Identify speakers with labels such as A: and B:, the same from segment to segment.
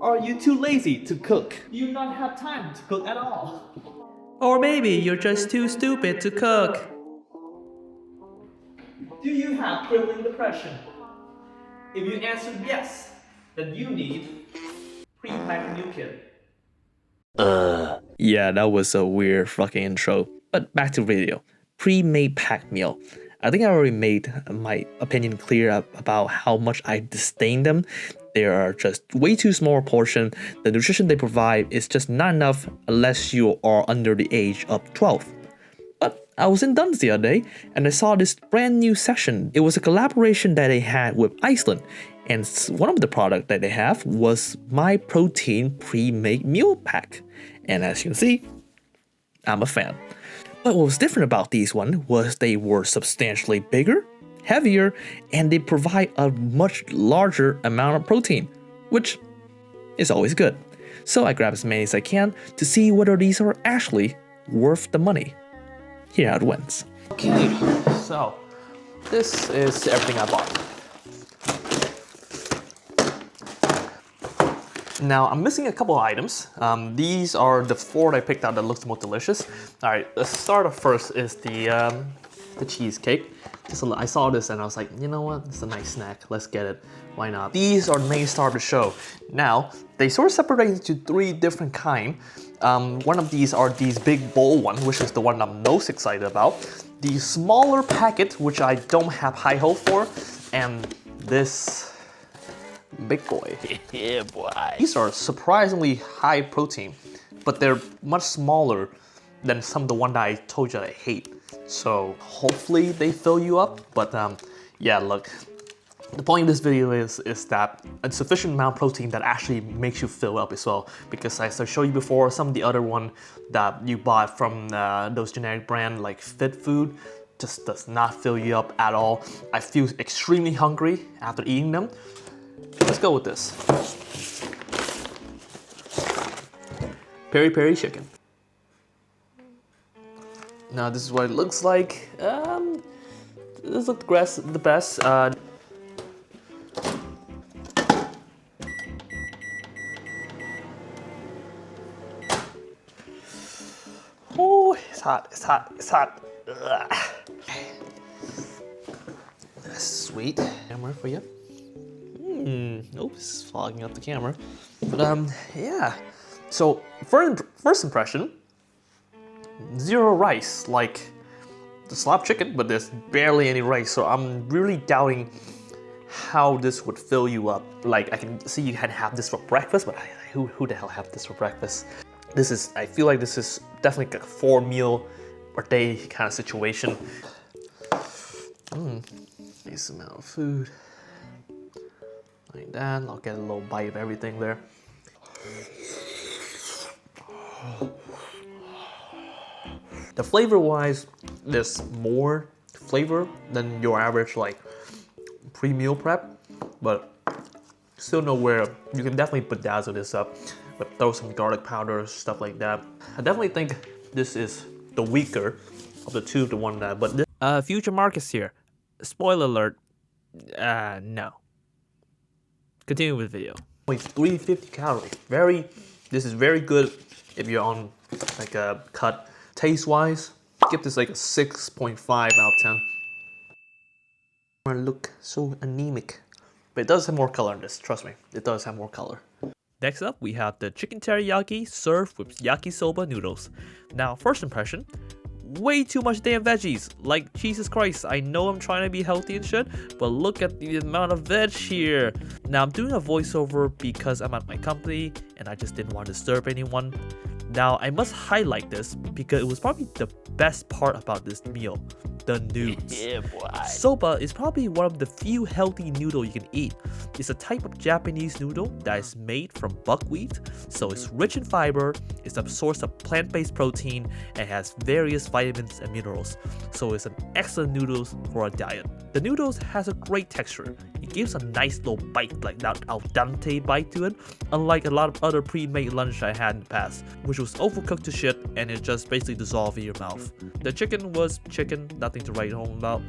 A: Are you too lazy to cook? Do you not have time to cook at all?
B: Or maybe you're just too stupid to cook.
A: Do you have crippling depression? If you answered yes, then you need pre-packed meal kit.
B: Yeah, that was a weird fucking intro. But back to the video. Pre-made packed meal. I think I already made my opinion clear about how much I disdain them. They are just way too small a portion. The nutrition they provide is just not enough unless you are under the age of 12. But I was in Dunnex the other day and I saw this brand new section. It was a collaboration that they had with Iceland. And one of the products that they have was MyProtein pre-made meal pack. And as you can see, I'm a fan. But what was different about these one was they were substantially bigger, heavier, and they provide a much larger amount of protein, which is always good. So I grabbed as many as I can to see whether these are actually worth the money. Here how it went.
A: Okay, so this is everything I bought. Now I'm missing a couple of items. These are the 4 that I picked out that looks the most delicious. All right, let's start off first is the cheesecake. I saw this and I was like, you know what? It's a nice snack. Let's get it. Why not? These are the main star of the show. Now they sort of separate into 3 different kinds. One of these are these big bowl one, which is the one I'm most excited about. The smaller packet, which I don't have high hope for, and this big boy.
B: Yeah, boy.
A: These are surprisingly high protein, but they're much smaller than some of the one that I told you that I hate. So hopefully they fill you up. But yeah, look, the point of this video is that a sufficient amount of protein that actually makes you fill up as well. Because as I showed you before, some of the other one that you bought from those generic brand like Fit Food just does not fill you up at all. I feel extremely hungry after eating them. Let's go with this. Piri chicken. Now this is what it looks like. This looks the best. Oh, it's hot, it's hot, it's hot. Ugh. That's sweet. Camera for you. Oops, it's fogging up the camera. But yeah. So first impression, 0 rice, like the slab chicken, but there's barely any rice. So I'm really doubting how this would fill you up. Like I can see you can have this for breakfast, but who the hell have this for breakfast? I feel like this is definitely like a 4 meal a day kind of situation. Nice amount of food. Like that, I'll get a little bite of everything there. The flavor wise, there's more flavor than your average like pre-meal prep, but still nowhere. You can definitely bedazzle this up, but throw some garlic powder, stuff like that. I definitely think this is the weaker of the two, the one that, but this
B: Future Marcus here. Spoiler alert. No. Continue with the video.
A: only 350 calories. This is very good if you're on like a cut. Taste wise, give this like a 6.5 out of 10. I look so anemic, but it does have more color in this. Trust me, it does have more color.
B: Next up, we have the chicken teriyaki served with Yaki Soba noodles. Now, first impression, way too much damn veggies. Like, Jesus Christ, I know I'm trying to be healthy and shit, but look at the amount of veg here. Now, I'm doing a voiceover because I'm at my company and I just didn't want to disturb anyone. Now, I must highlight this because it was probably the best part about this meal, the noodles.
A: Yeah, boy.
B: Soba is probably one of the few healthy noodles you can eat. It's a type of Japanese noodle that is made from buckwheat, so it's rich in fiber, it's a source of plant-based protein, and has various vitamins and minerals, so it's an excellent noodles for a diet. The noodles has a great texture. It gives a nice little bite, like that al dente bite to it, unlike a lot of other pre-made lunch I had in the past, which was overcooked to shit and it just basically dissolved in your mouth. The chicken was chicken, nothing to write home about.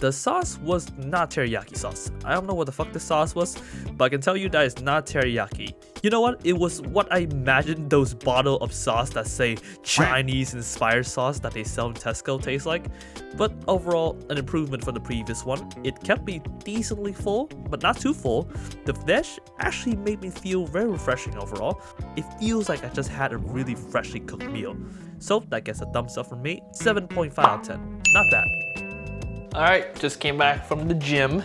B: The sauce was not teriyaki sauce. I don't know what the fuck the sauce was, but I can tell you that it's not teriyaki. You know what? It was what I imagined those bottle of sauce that say Chinese inspired sauce that they sell in Tesco taste like. But overall, an improvement from the previous one. It kept me decently full, but not too full. The veg actually made me feel very refreshing overall. It feels like I just had a really freshly cooked meal. So that gets a thumbs up from me, 7.5 out of 10. Not bad.
A: Alright, just came back from the gym.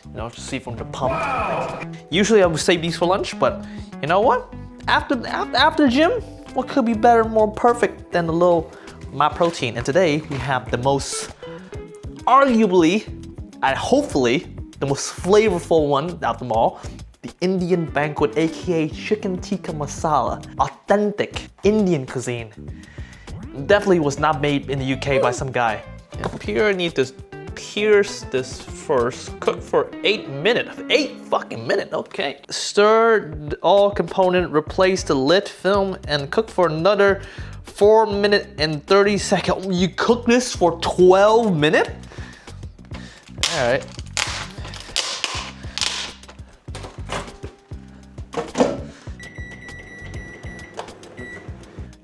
A: You know, to see from the pump. Usually I would save these for lunch, but you know what? After the gym, what could be better, more perfect than a little MyProtein? And today we have the most, arguably, and hopefully, the most flavorful one out of them all. The Indian Banquet, aka chicken tikka masala. Authentic Indian cuisine. Definitely was not made in the UK by some guy. And Piri need to pierce this first. Cook for 8 minutes. 8 fucking minutes, okay. Stir all component, replace the lid, film, and cook for another 4 minutes and 30 seconds. You cook this for 12 minutes? Alright.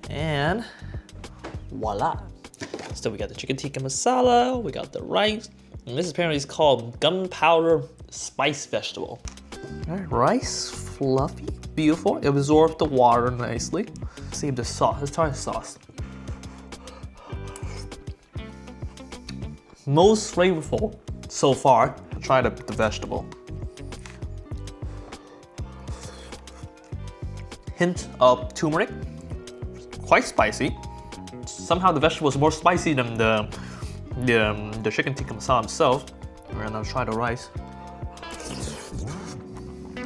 A: And voila. So we got the chicken tikka masala, we got the rice, and this apparently is called gunpowder spice vegetable. All right, rice, fluffy, beautiful. It absorbed the water nicely. Let's see the sauce. Let's try the sauce. Most flavorful so far. Try the vegetable. Hint of turmeric. Quite spicy. Somehow the vegetable is more spicy than the chicken tikka masala itself. And I'll try the rice.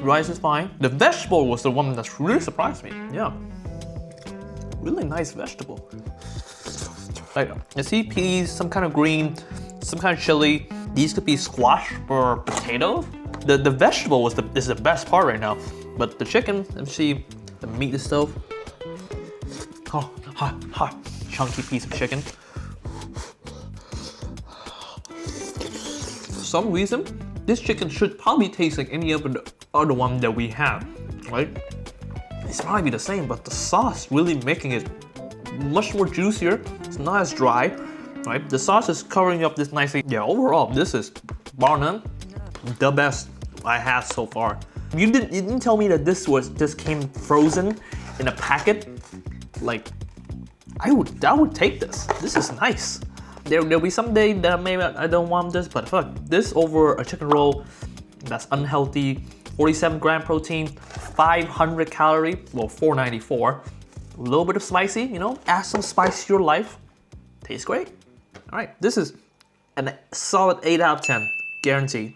A: Rice is fine. The vegetable was the one that really surprised me. Yeah, really nice vegetable. Like I see peas, some kind of green, some kind of chili. These could be squash or potato. The vegetable is the best part right now. But the chicken, let me see the meat itself. Oh, hot. Chunky piece of chicken. For some reason, this chicken should probably taste like any other one that we have, right? It's probably the same, but the sauce really making it much more juicier. It's not as dry, right? The sauce is covering up this nicely. Yeah, overall, this is bar none the best I had so far. You didn't tell me that this just came frozen in a packet, like. I would take this. This is nice. There'll be some day that maybe I don't want this, but fuck, this over a chicken roll that's unhealthy, 47 gram protein, 500 calorie, well 494. A little bit of spicy, you know, add some spice to your life. Tastes great. All right, this is a solid 8 out of 10, guaranteed.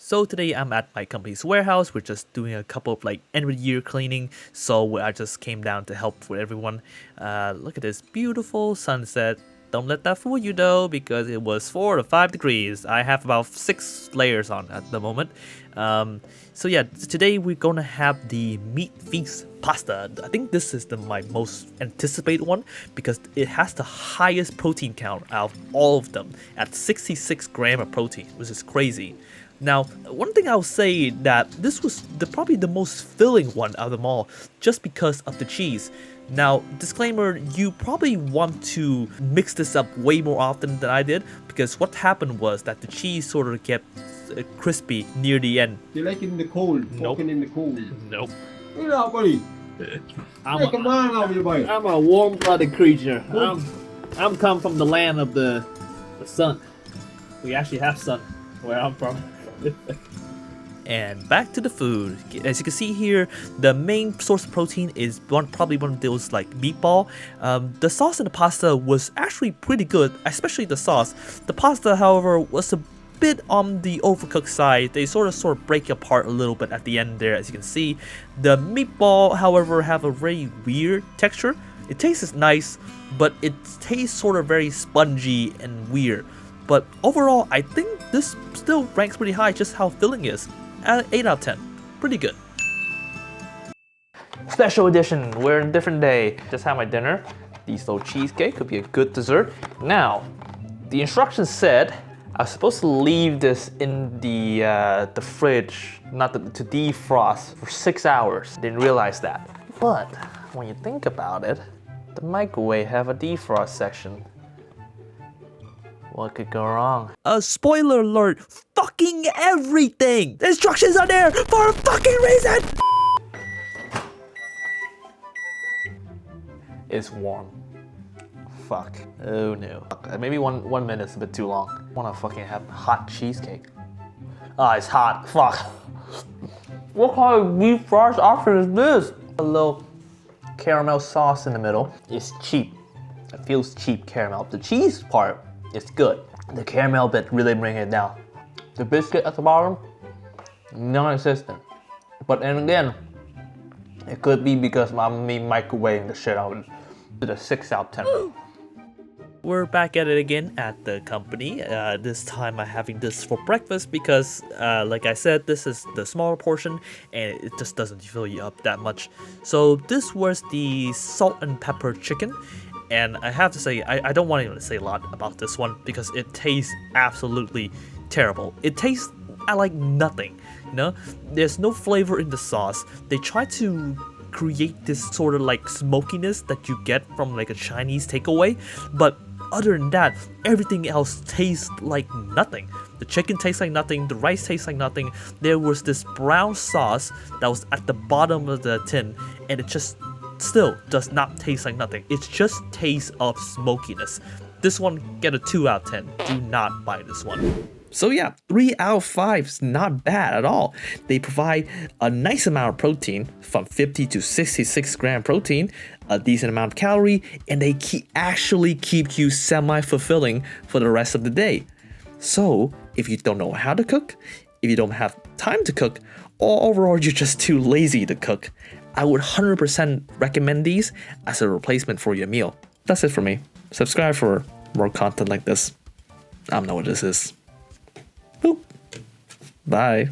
B: So today I'm at my company's warehouse. We're just doing a couple of like end of the year cleaning. So I just came down to help with everyone. Look at this beautiful sunset. Don't let that fool you though, because it was 4 to 5 degrees. I have about 6 layers on at the moment. So yeah, today we're gonna have the meat feast pasta. I think this is my most anticipated one because it has the highest protein count out of all of them at 66 grams of protein, which is crazy. Now, one thing I'll say that this was probably the most filling one out of them all, just because of the cheese. Now, disclaimer, you probably want to mix this up way more often than I did, because what happened was that the cheese sort of kept crispy near the end.
C: You like it in the cold?
B: Nope.
C: Walking in the cold?
B: Nope.
C: Look out, buddy. Come on over here, buddy.
A: I'm a warm-blooded creature. I'm come from the land of the sun. We actually have sun where I'm from.
B: And back to the food. As you can see here, the main source of protein is probably one of those like meatball. The sauce in the pasta was actually pretty good, especially the sauce. The pasta, however, was a bit on the overcooked side. They sort of break apart a little bit at the end there, as you can see. The meatball, however, have a very weird texture. It tastes nice, but it tastes sort of very spongy and weird. But overall, I think this still ranks pretty high, just how filling is. 8 out of 10. Pretty good.
A: Special edition, we're in a different day. Just had my dinner. These little cheesecake could be a good dessert. Now, the instructions said I was supposed to leave this in the fridge, not to defrost for 6 hours. Didn't realize that. But when you think about it, the microwave have a defrost section. What could go wrong?
B: Spoiler alert, fucking everything! The instructions are there for a fucking reason!
A: It's warm. Fuck. Oh no. Maybe one minute's a bit too long. I wanna fucking have hot cheesecake. Ah, it's hot. Fuck. What kind of defrost option is this? A little caramel sauce in the middle. It's cheap. It feels cheap caramel. The cheese part is good. The caramel bit really bring it down. The biscuit at the bottom, non-existent. But then again, it could be because I'm microwaving the shit out of it. To the 6 out of 10.
B: We're back at it again at the company. This time I'm having this for breakfast because, like I said, this is the smaller portion and it just doesn't fill you up that much. So this was the salt and pepper chicken. And I have to say, I don't want to say a lot about this one because it tastes absolutely terrible. It tastes like nothing, you know? There's no flavor in the sauce. They try to create this sort of like smokiness that you get from like a Chinese takeaway, but other than that, everything else tastes like nothing. The chicken tastes like nothing, the rice tastes like nothing. There was this brown sauce that was at the bottom of the tin, and it just still does not taste like nothing. It just tastes of smokiness. This one, get a 2 out of 10. Do not buy this one. So yeah, 3 out of 5 is not bad at all. They provide a nice amount of protein, from 50 to 66 gram protein, a decent amount of calorie, and they actually keep you semi-fulfilling for the rest of the day. So if you don't know how to cook, if you don't have time to cook, or overall you're just too lazy to cook, I would 100% recommend these as a replacement for your meal. That's it for me. Subscribe for more content like this. I don't know what this is. Boop. Bye.